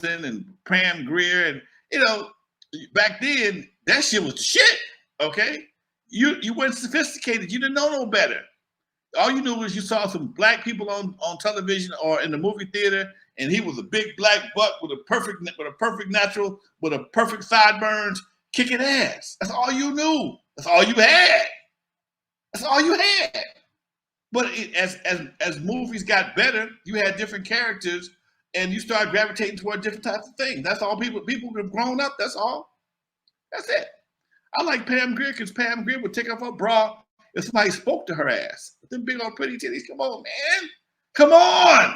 and Pam Grier, and back then that shit was the shit. Okay, you weren't sophisticated. You didn't know no better. All you knew was you saw some black people on television or in the movie theater, and he was a big black buck with a perfect natural, with a perfect sideburns, kicking ass. That's all you knew. That's all you had. That's all you had. But as movies got better, you had different characters, and you started gravitating toward different types of things. That's all people have grown up. That's all. That's it. I like Pam Grier because Pam Grier would take off her bra if somebody spoke to her ass. Them big old pretty titties. Come on, man. Come on.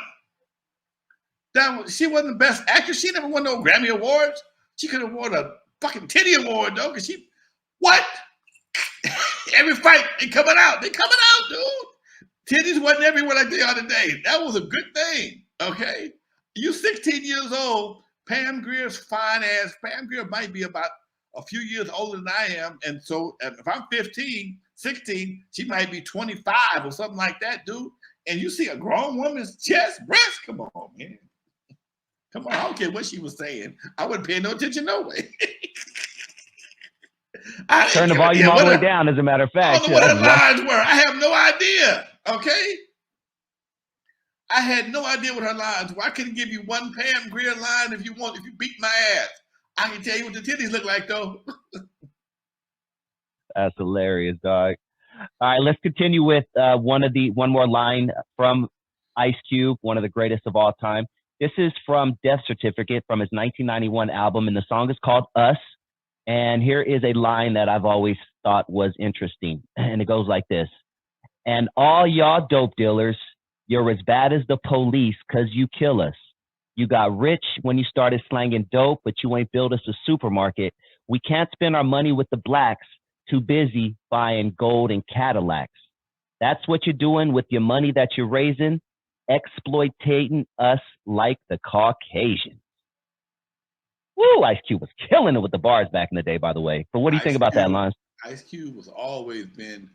She wasn't the best actress. She never won no Grammy Awards. She could have won a fucking titty award, though, because what? Every fight, they coming out. They coming out, dude. Titties wasn't everywhere like they are today. That was a good thing, okay? You 16 years old, Pam Grier's fine ass. Pam Grier might be about a few years older than I am, and so if I'm 15, 16, she might be 25 or something like that, dude. And you see a grown woman's chest, breast, come on, man. Come on, I don't care what she was saying. I wouldn't pay no attention no way. Turn the volume all the way down, as a matter of fact. I don't know what her lines were. I have no idea, okay? I had no idea what her lines were. I couldn't give you one Pam Grier line if you beat my ass. I can tell you what the titties look like, though. That's hilarious, dog. All right, let's continue with one more line from Ice Cube, one of the greatest of all time. This is from Death Certificate from his 1991 album, and the song is called Us. And here is a line that I've always thought was interesting, and it goes like this. And all y'all dope dealers, you're as bad as the police because you kill us. You got rich when you started slanging dope, but you ain't built us a supermarket. We can't spend our money with the blacks. Too busy buying gold and Cadillacs. That's what you're doing with your money that you're raising, exploiting us like the Caucasians. Woo, Ice Cube was killing it with the bars back in the day, by the way. But what do you think about that, Lance? Ice Cube has always been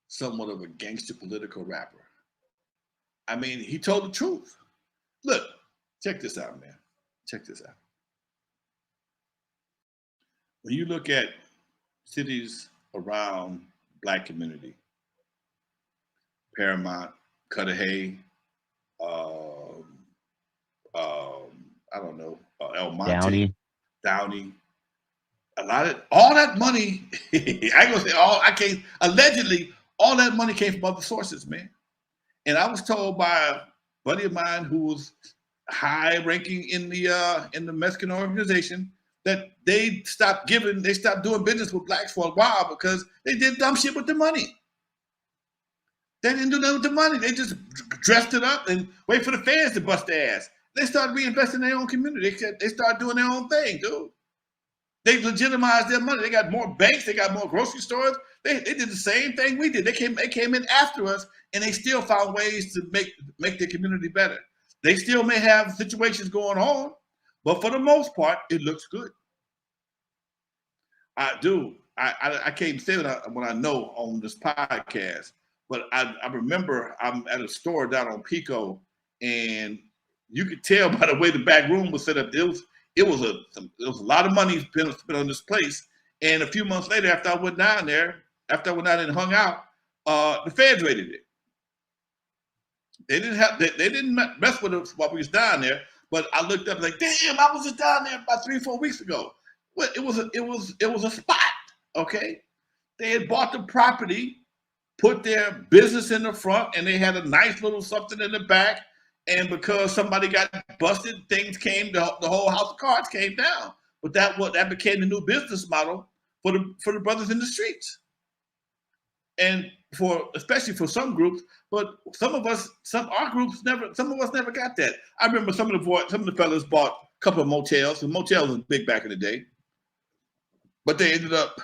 somewhat of a gangster political rapper. I mean, he told the truth. Look, check this out, man. Check this out. When you look at cities around black community, Paramount, Cudahy, I don't know, El Monte, Downey. All that money, allegedly, all that money came from other sources, man. And I was told by a buddy of mine who was high ranking in the Mexican organization that they stopped doing business with blacks for a while because they did dumb shit with the money. They didn't do nothing with the money. They just dressed it up and wait for the fans to bust their ass. They started reinvesting in their own community. They started doing their own thing, dude. They legitimized their money. They got more banks. They got more grocery stores. They did the same thing we did. They came in after us, and they still found ways to make their community better. They still may have situations going on, but for the most part, it looks good. I do. I can't say that when I know on this podcast, but I remember I'm at a store down on Pico, and you could tell by the way the back room was set up. There was a lot of money spent on this place. And a few months later, after I went down and hung out, the feds raided it. They didn't mess with us while we was down there. But I looked up like, damn, I was just down there about 3-4 weeks ago. Well, it was a spot. Okay, they had bought the property, put their business in the front, and they had a nice little something in the back. And because somebody got busted, things came. The whole house of cards came down. But that became the new business model for the brothers in the streets, and especially for some groups. But some of us never got that. I remember some of the fellas bought a couple of motels. And motels was big back in the day, but they ended up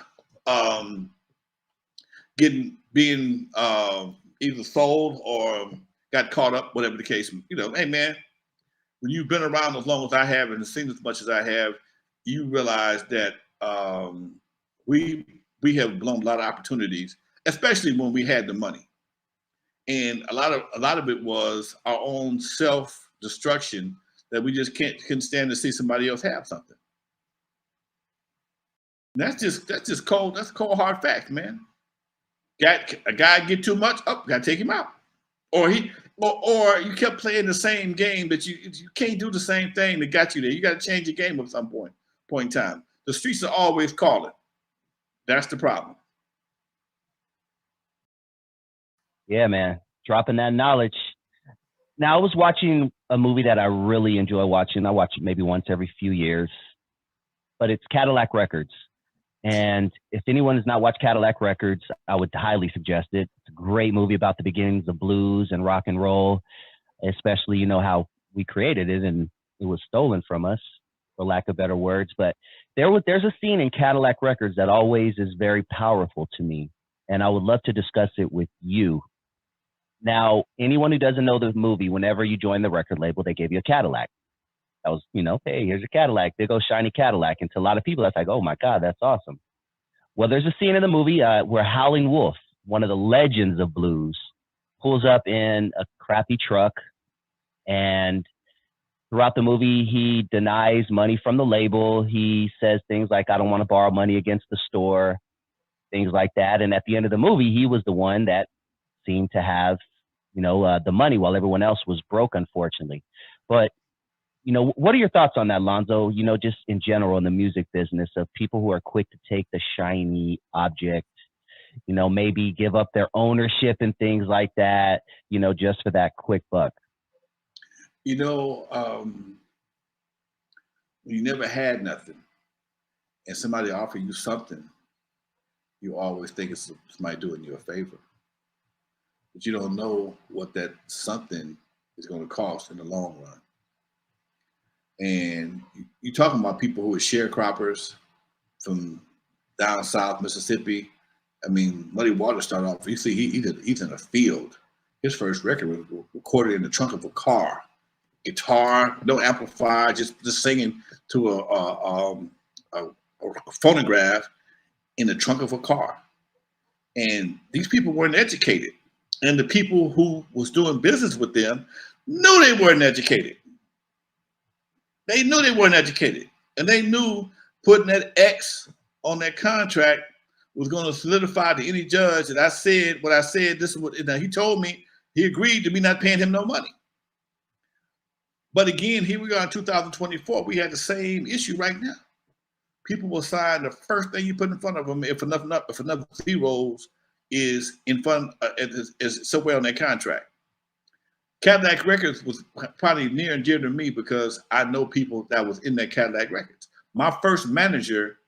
being either sold or got caught up, whatever the case. Hey man, when you've been around as long as I have and seen as much as I have, you realize that we have blown a lot of opportunities, especially when we had the money. And a lot of it was our own self-destruction that we just couldn't stand to see somebody else have something. And that's just cold. That's cold hard fact, man. Got a guy get too much, oh, gotta take him out. Or you kept playing the same game that you can't do the same thing that got you there. You got to change your game at some point in time. The streets are always calling. That's the problem. Yeah, man. Dropping that knowledge. Now, I was watching a movie that I really enjoy watching. I watch it maybe once every few years, but it's Cadillac Records. And if anyone has not watched Cadillac Records, I would highly suggest it. It's a great movie about the beginnings of blues and rock and roll, especially, you know, how we created it and it was stolen from us, for lack of better words. But there's a scene in Cadillac Records that always is very powerful to me, and I would love to discuss it with you. Now, anyone who doesn't know the movie, whenever you join the record label, they gave you a Cadillac. That was, you know, hey, here's a Cadillac, big old shiny Cadillac. And to a lot of people, that's like, oh my God, that's awesome. Well, there's a scene in the movie where Howlin' Wolf, one of the legends of blues, pulls up in a crappy truck. And throughout the movie, he denies money from the label. He says things like, I don't want to borrow money against the store, things like that. And at the end of the movie, he was the one that seemed to have, you know, the money while everyone else was broke, unfortunately. But you know, what are your thoughts on that, Lonzo? You know, just in general in the music business, of people who are quick to take the shiny object, you know, maybe give up their ownership and things like that, you know, just for that quick buck. You know, when you never had nothing and somebody offer you something, you always think it's somebody doing you a favor. But you don't know what that something is going to cost in the long run. And you're talking about people who are sharecroppers from down south Mississippi. I mean, Muddy Waters started off. You see, he's in a field. His first record was recorded in the trunk of a car, guitar, no amplifier, just singing to a phonograph in the trunk of a car. And these people weren't educated, and the people who was doing business with them knew they weren't educated. They knew they weren't educated, and they knew putting that X on that contract was going to solidify to any judge that I said what I said. This is what he told me. He agreed to me not paying him no money. But again, here we are in 2024. We have the same issue right now. People will sign the first thing you put in front of them if enough zeros is in front is somewhere on that contract. Cadillac Records was probably near and dear to me because I know people that was in that Cadillac Records. My first manager